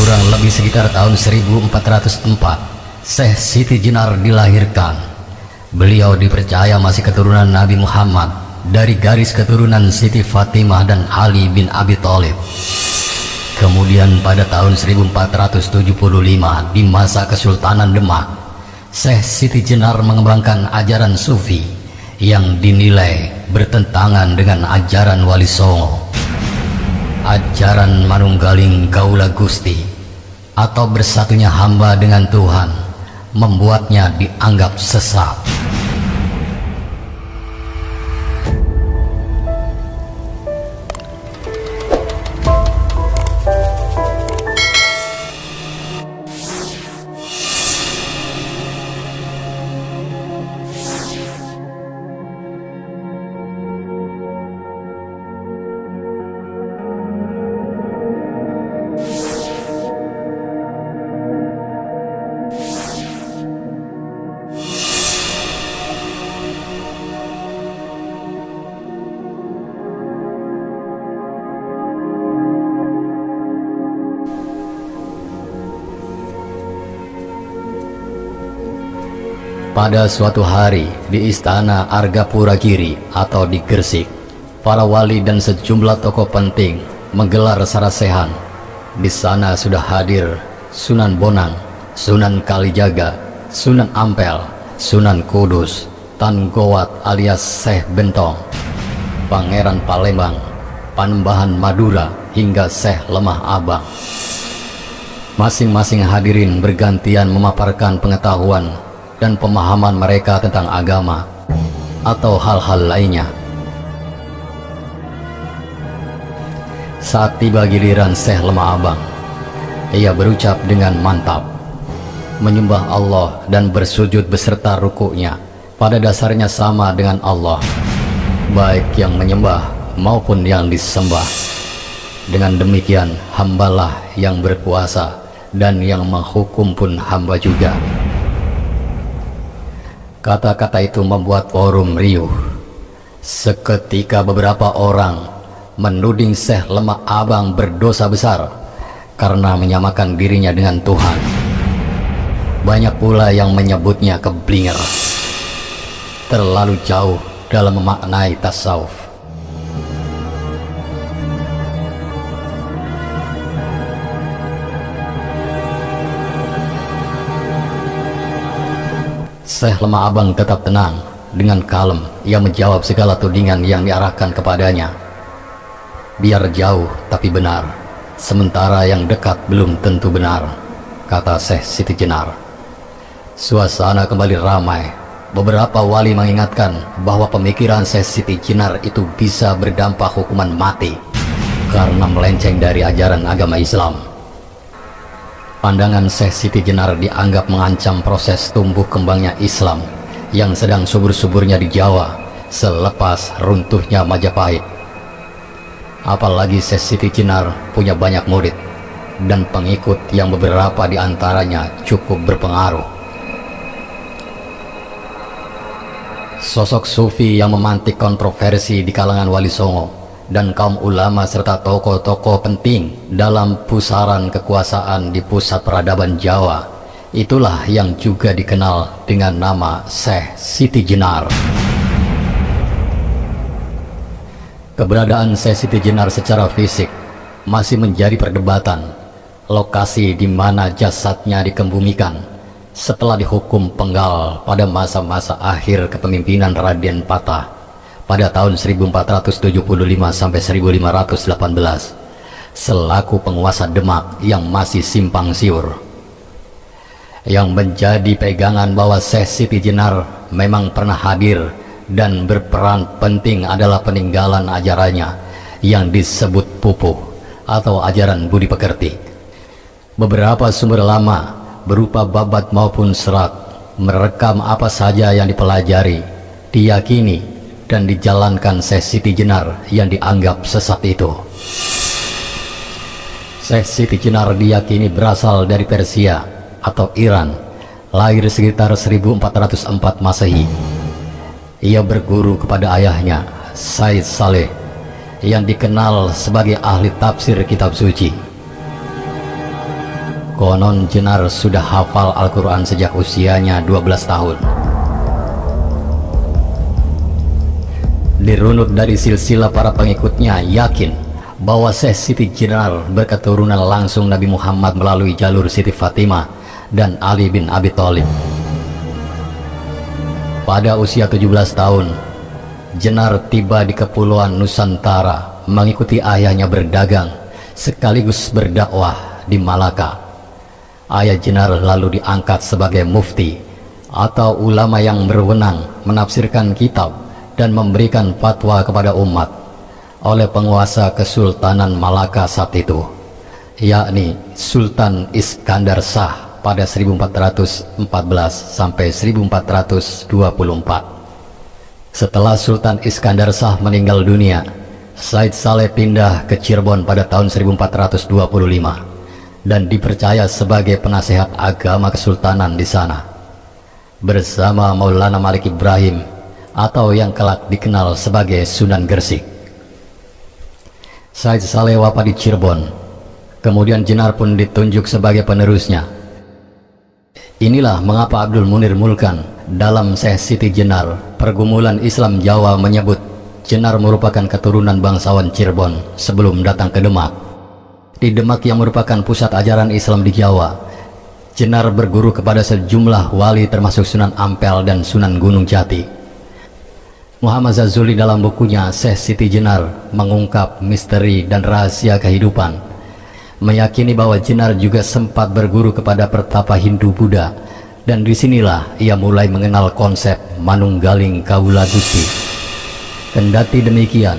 Kurang lebih sekitar tahun 1404, Syekh Siti Jenar dilahirkan. Beliau dipercaya masih keturunan Nabi Muhammad dari garis keturunan Siti Fatimah dan Ali bin Abi Thalib. Kemudian pada tahun 1475 di masa Kesultanan Demak, Syekh Siti Jenar mengembangkan ajaran Sufi yang dinilai bertentangan dengan ajaran Wali Songo. Ajaran Manunggaling Gaula Gusti atau bersatunya hamba dengan Tuhan membuatnya dianggap sesat. Pada suatu hari di Istana Argapura Giri atau di Gresik, para wali dan sejumlah tokoh penting menggelar sarasehan. Di sana sudah hadir Sunan Bonang, Sunan Kalijaga, Sunan Ampel, Sunan Kudus, Tan Gowat alias Syekh Bentong, Pangeran Palembang, Panembahan Madura hingga Syekh Lemah Abang. Masing-masing hadirin bergantian memaparkan pengetahuan dan pemahaman mereka tentang agama atau hal-hal lainnya. Saat tiba giliran Syekh Lemah Abang, ia berucap dengan mantap, menyembah Allah dan bersujud beserta rukuknya pada dasarnya sama dengan Allah, baik yang menyembah maupun yang disembah. Dengan demikian hambalah yang berkuasa dan yang menghukum pun hamba juga. Kata-kata itu membuat forum riuh. Seketika beberapa orang menuding Syekh Lemah Abang berdosa besar karena menyamakan dirinya dengan Tuhan. Banyak pula yang menyebutnya keblinger, terlalu jauh dalam memaknai tasawuf. Syekh Lemah Abang tetap tenang. Dengan kalem ia menjawab segala tudingan yang diarahkan kepadanya. Biar jauh tapi benar, sementara yang dekat belum tentu benar, kata Syekh Siti Jenar. Suasana kembali ramai. Beberapa wali mengingatkan bahwa pemikiran Syekh Siti Jenar itu bisa berdampak hukuman mati karena melenceng dari ajaran agama Islam. Pandangan Syekh Siti Jenar dianggap mengancam proses tumbuh kembangnya Islam yang sedang subur-suburnya di Jawa selepas runtuhnya Majapahit. Apalagi Syekh Siti Jenar punya banyak murid dan pengikut yang beberapa di antaranya cukup berpengaruh. Sosok sufi yang memantik kontroversi di kalangan Wali Songo dan kaum ulama serta tokoh-tokoh penting dalam pusaran kekuasaan di pusat peradaban Jawa, itulah yang juga dikenal dengan nama Syekh Siti Jenar. Keberadaan Syekh Siti Jenar secara fisik masih menjadi perdebatan. Lokasi di mana jasadnya dikebumikan setelah dihukum penggal pada masa-masa akhir kepemimpinan Raden Patah pada tahun 1475 sampai 1518 selaku penguasa Demak yang masih simpang siur. Yang menjadi pegangan bahwa Syekh Siti Jenar memang pernah hadir dan berperan penting adalah peninggalan ajarannya yang disebut pupuh atau ajaran budi pekerti. Beberapa sumber lama berupa babat maupun serat merekam apa saja yang dipelajari, diyakini dan dijalankan Syekh Siti Jenar yang dianggap sesat itu. Syekh Siti Jenar diyakini berasal dari Persia atau Iran, lahir sekitar 1404 Masehi. Ia berguru kepada ayahnya, Said Saleh, yang dikenal sebagai ahli tafsir kitab suci. Konon Jenar sudah hafal Al-Quran sejak usianya 12 tahun. Dirunut dari silsilah para pengikutnya yakin bahwa Syekh Siti Jenar berketurunan langsung Nabi Muhammad melalui jalur Siti Fatimah dan Ali bin Abi Thalib. Pada usia 17 tahun, Jenar tiba di Kepulauan Nusantara mengikuti ayahnya berdagang sekaligus berdakwah di Malaka. Ayah Jenar lalu diangkat sebagai mufti atau ulama yang berwenang menafsirkan kitab dan memberikan fatwa kepada umat oleh penguasa Kesultanan Malaka saat itu, yakni Sultan Iskandar Shah pada 1414 sampai 1424. Setelah Sultan Iskandar Shah meninggal dunia, Said Saleh pindah ke Cirebon pada tahun 1425 dan dipercaya sebagai penasehat agama kesultanan di sana bersama Maulana Malik Ibrahim atau yang kelak dikenal sebagai Sunan Gresik. Said Saleh wafat di Cirebon, kemudian Jenar pun ditunjuk sebagai penerusnya. Inilah mengapa Abdul Munir Mulkan dalam Syekh Siti Jenar Pergumulan Islam Jawa menyebut Jenar merupakan keturunan bangsawan Cirebon sebelum datang ke Demak. Di Demak yang merupakan pusat ajaran Islam di Jawa, Jenar berguru kepada sejumlah wali termasuk Sunan Ampel dan Sunan Gunung Jati. Muhammad Zazuli dalam bukunya Syekh Siti Jenar mengungkap misteri dan rahasia kehidupan, meyakini bahwa Jenar juga sempat berguru kepada pertapa Hindu Buddha, dan disinilah ia mulai mengenal konsep Manunggaling Kawula Gusti. Kendati demikian,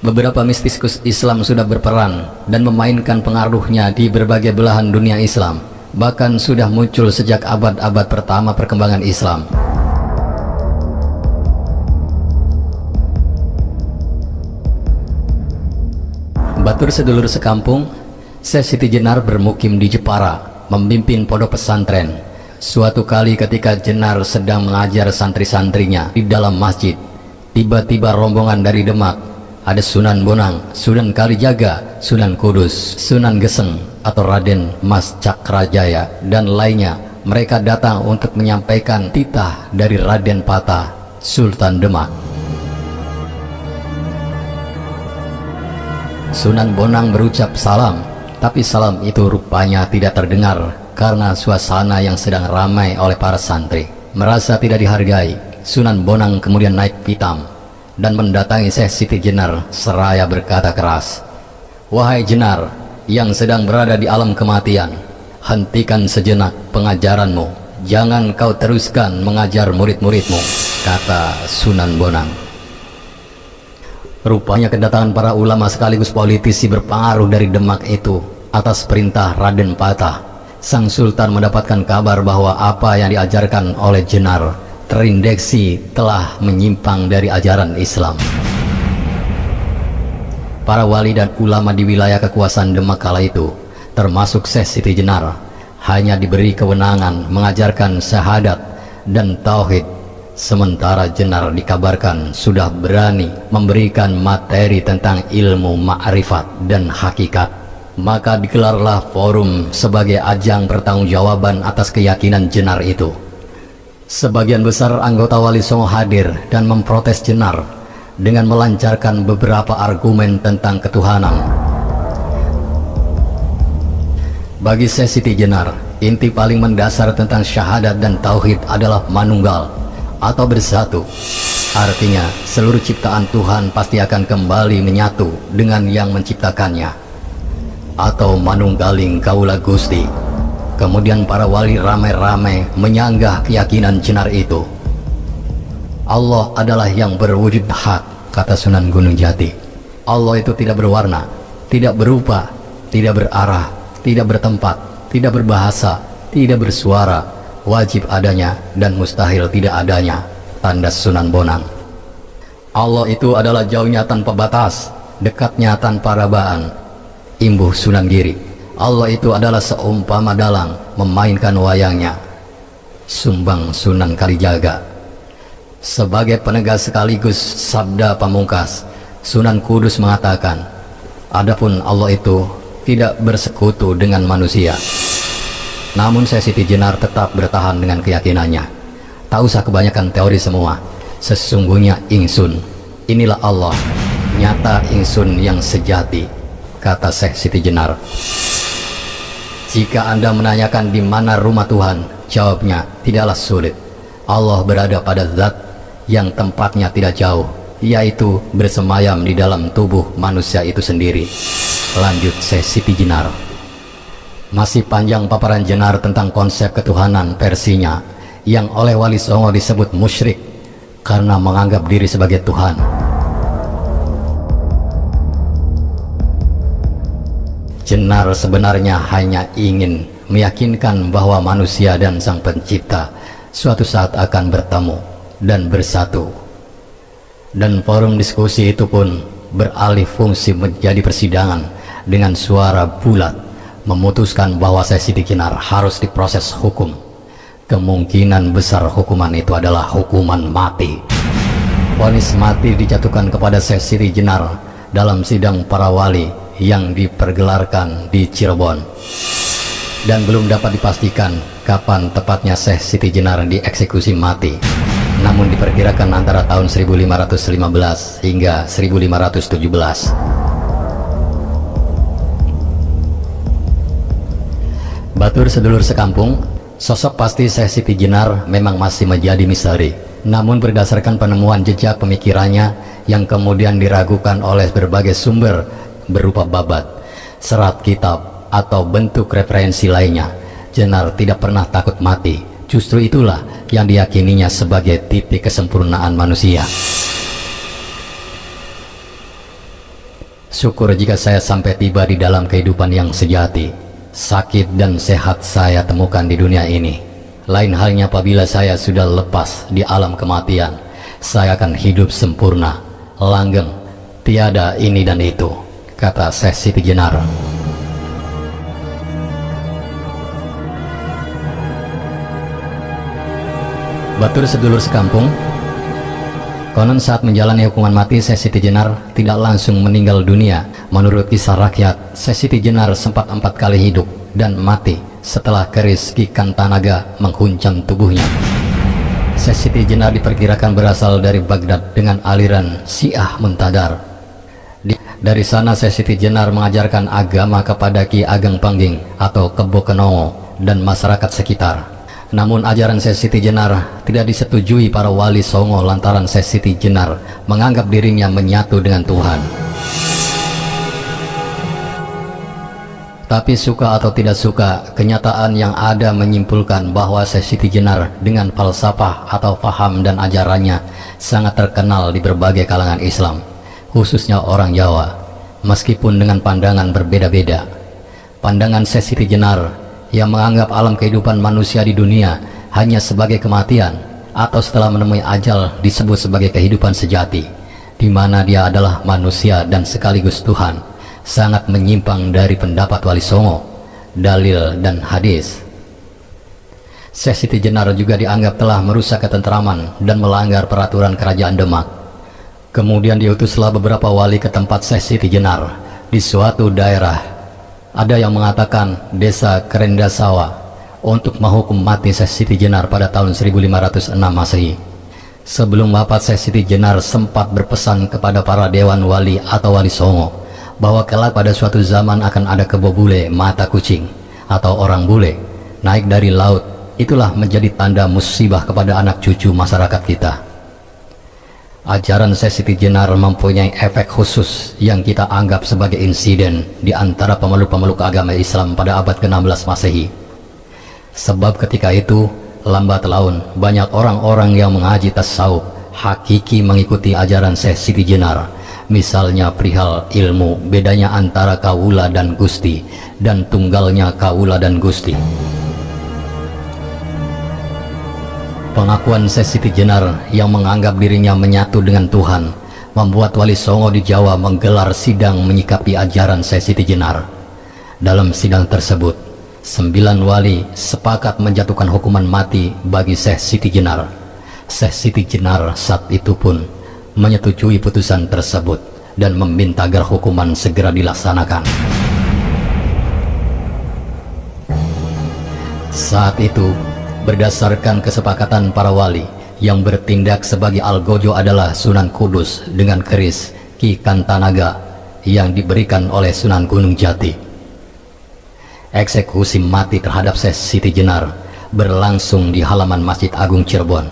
beberapa mistiskus Islam sudah berperan dan memainkan pengaruhnya di berbagai belahan dunia Islam, bahkan sudah muncul sejak abad-abad pertama perkembangan Islam. Batur sedulur sekampung, Syekh Siti Jenar bermukim di Jepara, memimpin pondok pesantren. Suatu kali ketika Jenar sedang mengajar santri-santrinya di dalam masjid, tiba-tiba rombongan dari Demak, ada Sunan Bonang, Sunan Kalijaga, Sunan Kudus, Sunan Geseng atau Raden Mas Cakrajaya dan lainnya. Mereka datang untuk menyampaikan titah dari Raden Patah, Sultan Demak. Sunan Bonang berucap salam, tapi salam itu rupanya tidak terdengar karena suasana yang sedang ramai oleh para santri. Merasa tidak dihargai, Sunan Bonang kemudian naik pitam dan mendatangi Syekh Siti Jenar seraya berkata keras, "Wahai Jenar yang sedang berada di alam kematian, hentikan sejenak pengajaranmu, jangan kau teruskan mengajar murid-muridmu," kata Sunan Bonang. Rupanya kedatangan para ulama sekaligus politisi berpengaruh dari Demak itu atas perintah Raden Patah. Sang Sultan mendapatkan kabar bahwa apa yang diajarkan oleh Jenar terindeksi telah menyimpang dari ajaran Islam. Para wali dan ulama di wilayah kekuasaan Demak kala itu, termasuk Syekh Siti Jenar, hanya diberi kewenangan mengajarkan syahadat dan tauhid, sementara Jenar dikabarkan sudah berani memberikan materi tentang ilmu ma'rifat dan hakikat. Maka digelarlah forum sebagai ajang pertanggungjawaban atas keyakinan Jenar itu. Sebagian besar anggota Wali Songo hadir dan memprotes Jenar dengan melancarkan beberapa argumen tentang ketuhanan. Bagi Syekh Siti Jenar, inti paling mendasar tentang syahadat dan tauhid adalah manunggal atau bersatu. Artinya, seluruh ciptaan Tuhan pasti akan kembali menyatu dengan yang menciptakannya, atau manunggaling Kawula Gusti. Kemudian para wali ramai-ramai menyanggah keyakinan Jenar itu. Allah adalah yang berwujud hak, kata Sunan Gunung Jati. Allah itu tidak berwarna, tidak berupa, tidak berarah, tidak bertempat, tidak berbahasa, tidak bersuara, wajib adanya dan mustahil tidak adanya, tanda Sunan Bonang. Allah itu adalah jauhnya tanpa batas, dekatnya tanpa rabaan, imbuh Sunan Giri. Allah itu adalah seumpama dalang memainkan wayangnya, sumbang Sunan Kalijaga. Sebagai penegas sekaligus sabda pamungkas, Sunan Kudus mengatakan, adapun Allah itu tidak bersekutu dengan manusia. Namun Syekh Siti Jenar tetap bertahan dengan keyakinannya. Tak usah kebanyakan teori semua. Sesungguhnya ingsun, inilah Allah, nyata ingsun yang sejati, kata Syekh Siti Jenar. Jika Anda menanyakan di mana rumah Tuhan, jawabnya tidaklah sulit. Allah berada pada zat yang tempatnya tidak jauh, yaitu bersemayam di dalam tubuh manusia itu sendiri. Lanjut Syekh Siti Jenar. Masih panjang paparan Jenar tentang konsep ketuhanan versinya, yang oleh Wali Songo disebut musyrik karena menganggap diri sebagai Tuhan. Jenar sebenarnya hanya ingin meyakinkan bahwa manusia dan Sang Pencipta suatu saat akan bertemu dan bersatu. Dan forum diskusi itu pun beralih fungsi menjadi persidangan dengan suara bulat memutuskan bahwa Syekh Siti Jenar harus diproses hukum. Kemungkinan besar hukuman itu adalah hukuman mati. Vonis mati dijatuhkan kepada Syekh Siti Jenar dalam sidang para wali yang dipergelarkan di Cirebon. Dan belum dapat dipastikan kapan tepatnya Syekh Siti Jenar dieksekusi mati. Namun diperkirakan antara tahun 1515 hingga 1517. Batur sedulur sekampung, sosok pasti Syekh Siti Jenar memang masih menjadi misteri. Namun berdasarkan penemuan jejak pemikirannya yang kemudian diragukan oleh berbagai sumber berupa babat, serat kitab, atau bentuk referensi lainnya, Jenar tidak pernah takut mati. Justru itulah yang diyakininya sebagai titik kesempurnaan manusia. Syukur jika saya sampai tiba di dalam kehidupan yang sejati. Sakit dan sehat saya temukan di dunia ini. Lain halnya apabila saya sudah lepas di alam kematian, saya akan hidup sempurna, langgeng, tiada ini dan itu, kata Syekh Siti Jenar. Batur sedulur sekampung, konon saat menjalani hukuman mati Syekh Siti Jenar tidak langsung meninggal dunia. Menurut kisah rakyat, Syekh Siti Jenar sempat 4 kali hidup dan mati setelah keris Ki Kantanaga menghuncam tubuhnya. Syekh Siti Jenar diperkirakan berasal dari Baghdad dengan aliran Syiah Muntadar. Dari sana Syekh Siti Jenar mengajarkan agama kepada Ki Ageng Pangging atau Kebo Kenongo dan masyarakat sekitar. Namun ajaran Syekh Siti Jenar tidak disetujui para wali Songo lantaran Syekh Siti Jenar menganggap dirinya menyatu dengan Tuhan. Tapi suka atau tidak suka, kenyataan yang ada menyimpulkan bahwa Syekh Siti Jenar dengan falsafah atau faham dan ajarannya sangat terkenal di berbagai kalangan Islam, khususnya orang Jawa, meskipun dengan pandangan berbeda-beda. Pandangan Syekh Siti Jenar yang menganggap alam kehidupan manusia di dunia hanya sebagai kematian atau setelah menemui ajal disebut sebagai kehidupan sejati, di mana dia adalah manusia dan sekaligus Tuhan, sangat menyimpang dari pendapat Wali Songo, dalil dan hadis. Syekh Siti Jenar juga dianggap telah merusak ketentraman dan melanggar peraturan kerajaan Demak. Kemudian diutuslah beberapa wali ke tempat Syekh Siti Jenar di suatu daerah, ada yang mengatakan desa Kerendasawa, untuk menghukum mati Syekh Siti Jenar pada tahun 1506 Masehi. Sebelum wafat, Syekh Siti Jenar sempat berpesan kepada para dewan wali atau Wali Songo bahwa kelak pada suatu zaman akan ada kebo bule mata kucing atau orang bule naik dari laut. Itulah menjadi tanda musibah kepada anak cucu masyarakat kita. Ajaran Syekh Siti Jenar mempunyai efek khusus yang kita anggap sebagai insiden di antara pemeluk-pemeluk agama Islam pada abad ke-16 Masehi. Sebab ketika itu lambat laun banyak orang-orang yang mengaji tasawuf hakiki mengikuti ajaran Syekh Siti Jenar. Misalnya perihal ilmu, bedanya antara kaula dan gusti, dan tunggalnya kaula dan gusti. Pengakuan Syekh Siti Jenar yang menganggap dirinya menyatu dengan Tuhan membuat Wali Songo di Jawa menggelar sidang menyikapi ajaran Syekh Siti Jenar. Dalam sidang tersebut, 9 wali sepakat menjatuhkan hukuman mati bagi Syekh Siti Jenar. Syekh Siti Jenar saat itu pun menyetujui putusan tersebut dan meminta agar hukuman segera dilaksanakan. Saat itu, berdasarkan kesepakatan para wali, yang bertindak sebagai algojo adalah Sunan Kudus dengan keris Ki Kantanaga yang diberikan oleh Sunan Gunung Jati. Eksekusi mati terhadap Syekh Siti Jenar berlangsung di halaman Masjid Agung Cirebon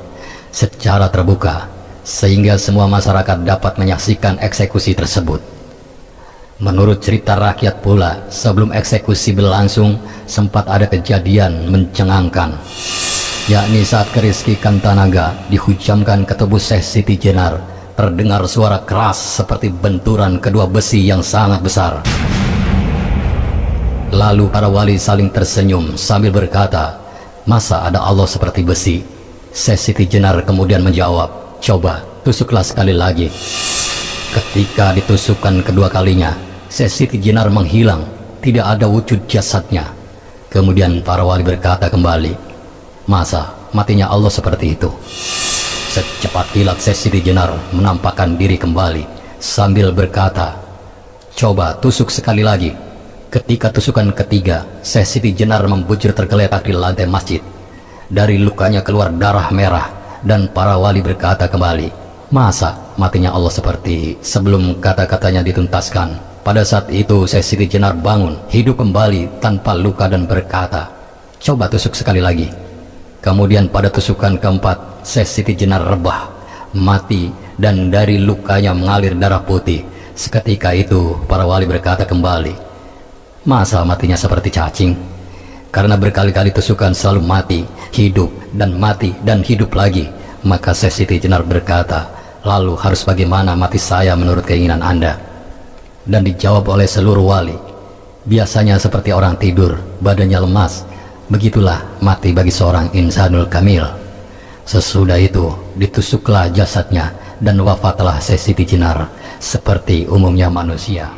secara terbuka, sehingga semua masyarakat dapat menyaksikan eksekusi tersebut. Menurut cerita rakyat pula, sebelum eksekusi berlangsung sempat ada kejadian mencengangkan, yakni saat keris Ki Kantanaga dihujamkan ke tubuh Syekh Siti Jenar, terdengar suara keras seperti benturan kedua besi yang sangat besar. Lalu para wali saling tersenyum sambil berkata, "Masa ada Allah seperti besi?" Syekh Siti Jenar kemudian menjawab, "Coba tusuklah sekali lagi." Ketika ditusukkan kedua kalinya, Syekh Siti Jenar menghilang, tidak ada wujud jasadnya. Kemudian para wali berkata kembali, "Masa matinya Allah seperti itu?" Secepat kilat Syekh Siti Jenar menampakkan diri kembali sambil berkata, "Coba tusuk sekali lagi." Ketika tusukan ketiga, Syekh Siti Jenar membujur tergeletak di lantai masjid. Dari lukanya keluar darah merah, dan para wali berkata kembali, "Masa matinya Allah seperti..." Sebelum kata-katanya dituntaskan, pada saat itu Syekh Siti Jenar bangun, hidup kembali tanpa luka dan berkata, "Coba tusuk sekali lagi." Kemudian pada tusukan keempat, Syekh Siti Jenar rebah, mati, dan dari lukanya mengalir darah putih. Seketika itu para wali berkata kembali, "Masa matinya seperti cacing?" Karena berkali-kali tusukan selalu mati dan hidup lagi, maka Syekh Siti Jenar berkata, "Lalu harus bagaimana mati saya menurut keinginan Anda?" Dan dijawab oleh seluruh wali, "Biasanya seperti orang tidur, badannya lemas. Begitulah mati bagi seorang insanul kamil." Sesudah itu ditusuklah jasadnya dan wafatlah Syekh Siti Jenar seperti umumnya manusia.